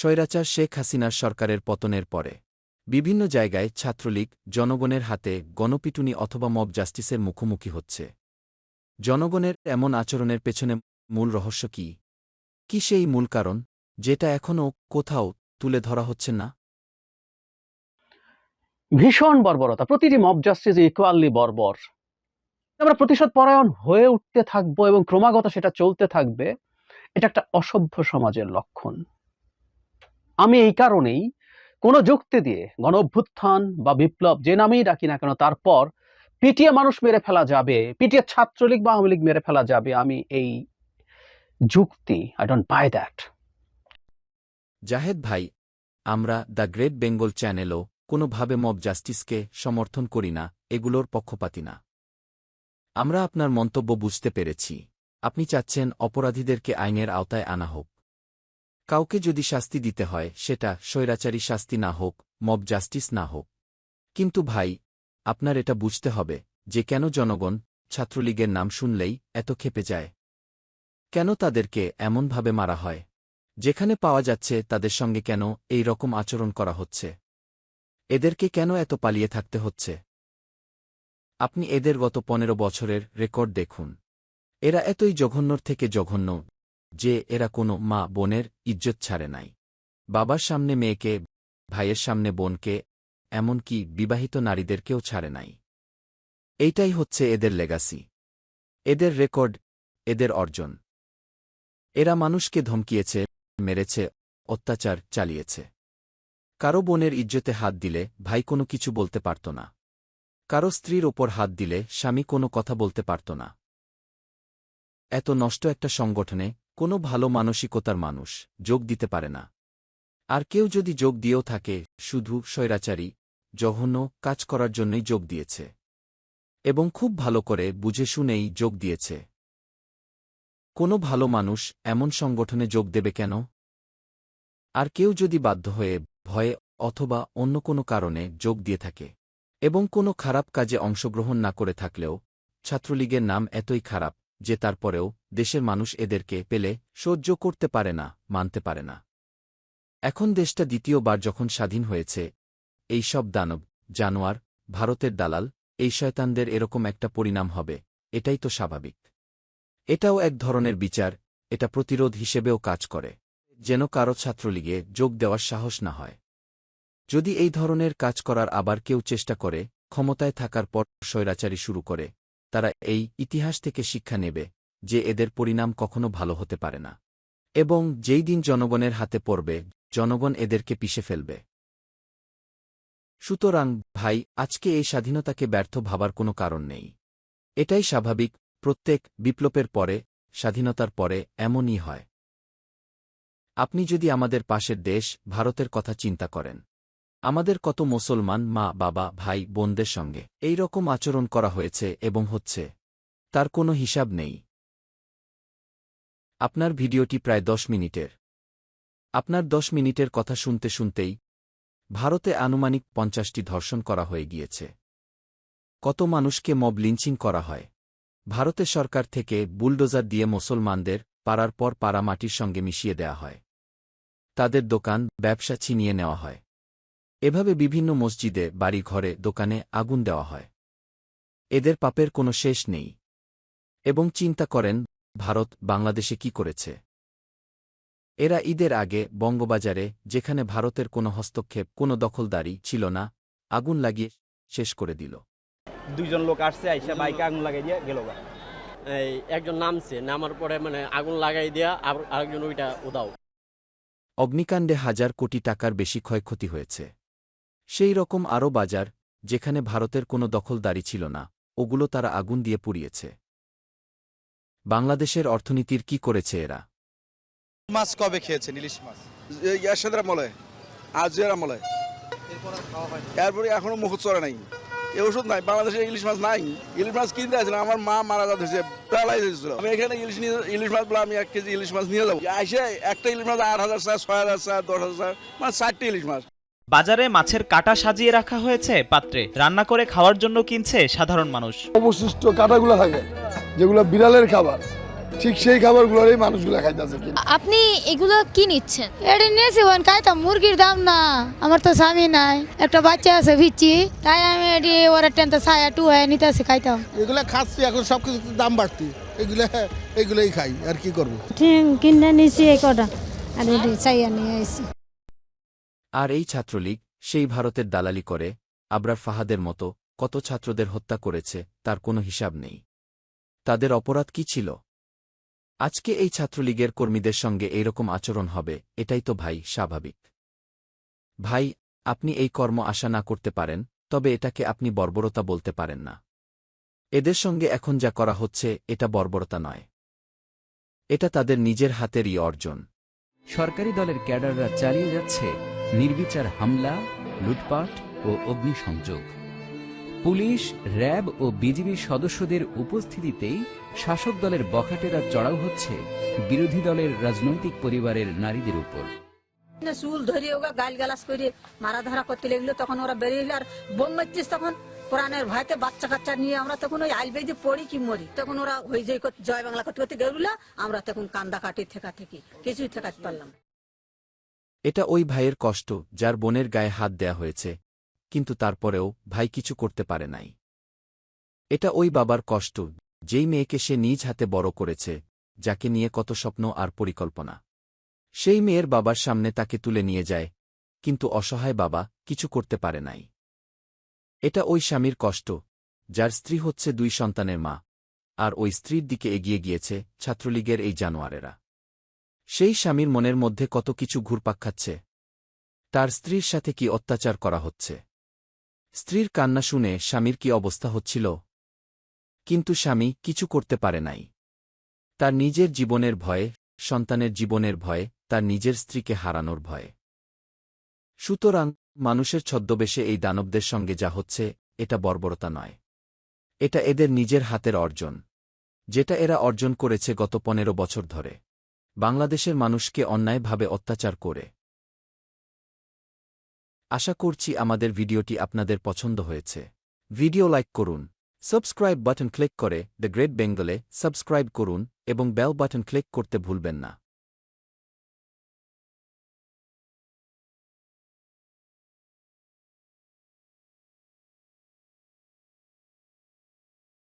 স্বৈরাচার শেখ হাসিনার সরকারের পতনের পরে বিভিন্ন জায়গায় ছাত্রলীগ জনগণের হাতে গণপিটুনি অথবা মব জাস্টিসের মুখোমুখি হচ্ছে। জনগণের এমন আচরণের পেছনে মূল রহস্য কি? কি সেই মূল কারণ, যেটা এখনও কোথাও তুলে ধরা হচ্ছে না? ভীষণ বর্বরতা, প্রতিটি মব জাস্টিস ইকুয়ালি বর্বর। আমরা প্রতিশোধ পরায়ণ হয়ে উঠতে থাকবো এবং ক্রমাগত সেটা চলতে থাকবে। এটা একটা অসভ্য সমাজের লক্ষণ। আমি এই কারণেই কোনো যুক্তি দিয়ে গণ অভ্যুত্থান বা বিপ্লব যে নামেই ডাকি না কেন, তারপর পিটিয়ে মানুষ মেরে ফেলা যাবে, পিটিয়ে ছাত্রলীগ বা আওয়ামী লীগ মেরে ফেলা যাবে, আমি এই যুক্তি I don't by that. Zahed ভাই, আমরা দ্য গ্রেট বেঙ্গল চ্যানেলও কোনোভাবে মব জাস্টিসকে সমর্থন করি না, এগুলোর পক্ষপাতী না। আমরা আপনার মন্তব্য বুঝতে পেরেছি। আপনি চাচ্ছেন অপরাধীদেরকে আইনের আওতায় আনা হোক। কাউকে যদি শাস্তি দিতে হয় সেটা স্বৈরাচারী শাস্তি না হোক, মব জাস্টিস না হোক। কিন্তু ভাই, আপনার এটা বুঝতে হবে যে কেন জনগণ ছাত্রলীগের নাম শুনলেই এত ক্ষেপে যায়। কেন তাদেরকে এমনভাবে মারা হয়? যেখানে পাওয়া যাচ্ছে তাদের সঙ্গে কেন এই রকম আচরণ করা হচ্ছে? এদেরকে কেন এত পালিয়ে থাকতে হচ্ছে? আপনি এদের গত 15 বছরের রেকর্ড দেখুন। এরা এতই জঘন্যর থেকে জঘন্য যে এরা কোনো মা বোনের ইজ্জত ছাড়ে নাই। বাবার সামনে মেয়েকে, ভাইয়ের সামনে বোনকে, এমনকি বিবাহিত নারীদেরকেও ছাড়ে নাই। এইটাই হচ্ছে এদের লেগাসি, এদের রেকর্ড, এদের অর্জন। এরা মানুষকে ধমকিয়েছে, মেরেছে, অত্যাচার চালিয়েছে। কারো বোনের ইজ্জতে হাত দিলে ভাই কোনো কিছু বলতে পারত না। কারো স্ত্রীর ওপর হাত দিলে স্বামী কোনো কথা বলতে পারত না। এত নষ্ট একটা সংগঠনে কোনো ভালো মানসিকতার মানুষ যোগ দিতে পারে না। আর কেউ যদি যোগ দিয়েও থাকে, শুধু স্বৈরাচারী জঘন্য কাজ করার জন্যই যোগ দিয়েছে, এবং খুব ভালো করে বুঝে শুনেই যোগ দিয়েছে। কোনো ভালো মানুষ এমন সংগঠনে যোগ দেবে কেন? আর কেউ যদি বাধ্য হয়ে, ভয়ে অথবা অন্য কোনো কারণে যোগ দিয়ে থাকে এবং কোনো খারাপ কাজে অংশগ্রহণ না করে থাকলেও ছাত্রলীগের নাম এতই খারাপ যে তারপরেও দেশের মানুষ এদেরকে পেলে সহ্য করতে পারে না, মানতে পারে না। এখন দেশটা দ্বিতীয়বার যখন স্বাধীন হয়েছে, এই সব দানব, জানোয়ার, ভারতের দালাল, এই শয়তানদের এরকম একটা পরিণাম হবে, এটাই তো স্বাভাবিক। এটাও এক ধরনের বিচার, এটা প্রতিরোধ হিসেবেও কাজ করে, যেন কারো ছাত্রলীগে যোগ দেওয়ার সাহস না হয়। যদি এই ধরনের কাজ করার আবার কেউ চেষ্টা করে, ক্ষমতায় থাকার পর স্বৈরাচারী শুরু করে, তারা এই ইতিহাস থেকে শিক্ষা নেবে যে এদের পরিণাম কখনো ভালো হতে পারে না, এবং যেই দিন জনগণের হাতে পড়বে, জনগণ এদেরকে পিষে ফেলবে। সুতরাং ভাই, আজকে এই স্বাধীনতাকে ব্যর্থ ভাবার কোনো কারণ নেই। এটাই স্বাভাবিক, প্রত্যেক বিপ্লবের পরে, স্বাধীনতার পরে এমনই হয়। আপনি যদি আমাদের পাশের দেশ ভারতের কথা চিন্তা করেন, আমাদের কত মুসলমান মা বাবা ভাই বোনদের সঙ্গে এই রকম আচরণ করা হয়েছে এবং হচ্ছে, তার কোনো হিসাব নেই। আপনার ভিডিওটি প্রায় 10 মিনিটের। আপনার 10 মিনিটের কথা শুনতে শুনতেই ভারতে আনুমানিক 50টি ধর্ষণ করা হয়ে গিয়েছে। কত মানুষকে মব লিঞ্চিং করা হয়। ভারতের সরকার থেকে বুলডোজার দিয়ে মুসলমানদের পাড়ার পর পাড়া মাটির সঙ্গে মিশিয়ে দেয়া হয়। তাদের দোকান, ব্যবসা ছিনিয়ে নেওয়া হয়। এভাবে বিভিন্ন মসজিদে, বাড়ি ঘরে, দোকানে আগুন দেওয়া হয়। এদের পাপের কোনো শেষ নেই। এবং চিন্তা করেন, ভারত বাংলাদেশে কি করেছে? এরা ঈদের আগে বঙ্গবাজারে, যেখানে ভারতের কোনো হস্তক্ষেপ, কোনো দখলদারি ছিল না, আগুন লাগিয়ে শেষ করে দিল। দুইজন লোক আসছে, আইসা বাইকে আগুন লাগাই দিয়ে গেল। এই একজন নামছে, নামার পরে আগুন লাগাই দেয়া, আরেকজন ওইটা উদাও। অগ্নিকাণ্ডে হাজার কোটি টাকার বেশি ক্ষয়ক্ষতি হয়েছে। সেই রকম আরও বাজার, যেখানে ভারতের কোনো দখলদারি ছিল না, ওগুলো তারা আগুন দিয়ে পুড়িয়েছে। বাংলাদেশের অর্থনীতির কি করেছে এরা? মাছ কবে খেয়েছেন? ইলিশ মাছ ইয়াসাদের আমলে, আজের আমলে, এরপরে এখনো মুখ চড়ে নাই। এই ওষুধ নাই, বাংলাদেশে ইলিশ মাছ নাই। ইলিশ মাছ কিনতে আসছিল, আমার মা মারা যাচ্ছে, প্যারালাইজ হয়েছিল। আমি এখানে ইলিশ মাছ বলে আমি 1 কেজি ইলিশ মাছ নিয়ে যাবো। আসে একটা ইলিশ মাছ 8,000 টাকা, 6,000 টাকা, 10,000, মানে 4টি ইলিশ মাছ। বাজারে মাছের কাটা সাজিয়ে রাখা হয়েছে পাত্রে, রান্না করে খাওয়ার জন্য কিনছে সাধারণ মানুষ। অবশিষ্ট কাটাগুলো থাকে, যেগুলো বিড়ালের খাবার, ঠিক সেই খাবারগুলোরই মানুষগুলো খাইতেছে। আপনি এগুলো কি নিচ্ছেন? এটা নিয়েছি বোন, খাইতাম, মুরগির দাম না, আমার তো স্বামী নাই, একটা বাচ্চা আছে ভিচ্ছি, তাই আমি এটি ওরা টেনতে ছায়া টু হয়ে নিতে আসি, খাইতাম। এগুলা খাচ্ছি, এখন সব কিছুর দাম বাড়তি, এগুলাই খাই, আর কি করবো। কিনে নিয়েছি এই কটা, আর এটি ছাইয়া নিয়ে আসি। আর এই ছাত্রলীগ সেই ভারতের দালালি করে আবরার ফাহাদের মতো কত ছাত্রদের হত্যা করেছে তার কোনো হিসাব নেই। তাদের অপরাধ কি ছিল? আজকে এই ছাত্রলীগের কর্মীদের সঙ্গে এইরকম আচরণ হবে, এটাই তো ভাই স্বাভাবিক। ভাই, আপনি এই কর্ম আশা না করতে পারেন, তবে এটাকে আপনি বর্বরতা বলতে পারেন না। এদের সঙ্গে এখন যা করা হচ্ছে এটা বর্বরতা নয়, এটা তাদের নিজের হাতেরই অর্জন। সরকারি দলের ক্যাডাররা চালিয়ে যাচ্ছে নির্বিচার হামলা, লুটপাট ও অগ্নিসংযোগ। পুলিশ, র্যাব ও বিজিবির সদস্যদের উপস্থিতিতেই শাসক দলের বখাটেরা চড়াও হচ্ছে বিরোধী দলের রাজনৈতিক পরিবারের নারীদের উপর। চুল ধরিয়ে ওরা গাল গালাস করে মারা ধরা করতে লাগলো, তখন ওরা বেরিয়ে আর বোম মারছিস, তখন কোরআনের ভয়তে বাচ্চা কাচ্চা নিয়ে আমরা তখন ওই আইলবেদি পড়ি কি মরি, তখন ওরা হয়ে যায় জয় বাংলা করতে করতে গেল, আমরা তখন কান্দা কাটি থেকা থেকে কিছুই ঠেকাতে পারলাম। এটা ওই ভাইয়ের কষ্ট যার বোনের গায়ে হাত দেয়া হয়েছে, কিন্তু তারপরেও ভাই কিছু করতে পারে নাই। এটা ওই বাবার কষ্ট যেই মেয়েকে সে নিজ হাতে বড় করেছে, যাকে নিয়ে কত স্বপ্ন আর পরিকল্পনা। সেই মেয়ের বাবার সামনে তাকে তুলে নিয়ে যায়, কিন্তু অসহায় বাবা কিছু করতে পারে নাই। এটা ওই স্বামীর কষ্ট যার স্ত্রী হচ্ছে 2 সন্তানের মা, আর ওই স্ত্রীর দিকে এগিয়ে গিয়েছে ছাত্রলীগের এই জানোয়ারেরা। সেই স্বামীর মনের মধ্যে কত কিছু ঘুরপাক খাচ্ছে, তার স্ত্রীর সাথে কি অত্যাচার করা হচ্ছে। স্ত্রীর কান্না শুনে স্বামীর কি অবস্থা হচ্ছিল, কিন্তু স্বামী কিছু করতে পারে নাই। তার নিজের জীবনের ভয়ে, সন্তানের জীবনের ভয়ে, তার নিজের স্ত্রীকে হারানোর ভয়ে। সুতরাং মানুষের ছদ্মবেশে এই দানবদের সঙ্গে যা হচ্ছে এটা বর্বরতা নয়, এটা এদের নিজের হাতের অর্জন, যেটা এরা অর্জন করেছে গত 15 বছর ধরে বাংলাদেশের মানুষকে অন্যায়ভাবে অত্যাচার করে। আশা করছি আমাদের ভিডিওটি আপনাদের পছন্দ হয়েছে। ভিডিও লাইক করুন, সাবস্ক্রাইব বাটন ক্লিক করে দ্য গ্রেট বেঙ্গলে সাবস্ক্রাইব করুন এবং বেল বাটন ক্লিক করতে ভুলবেন না।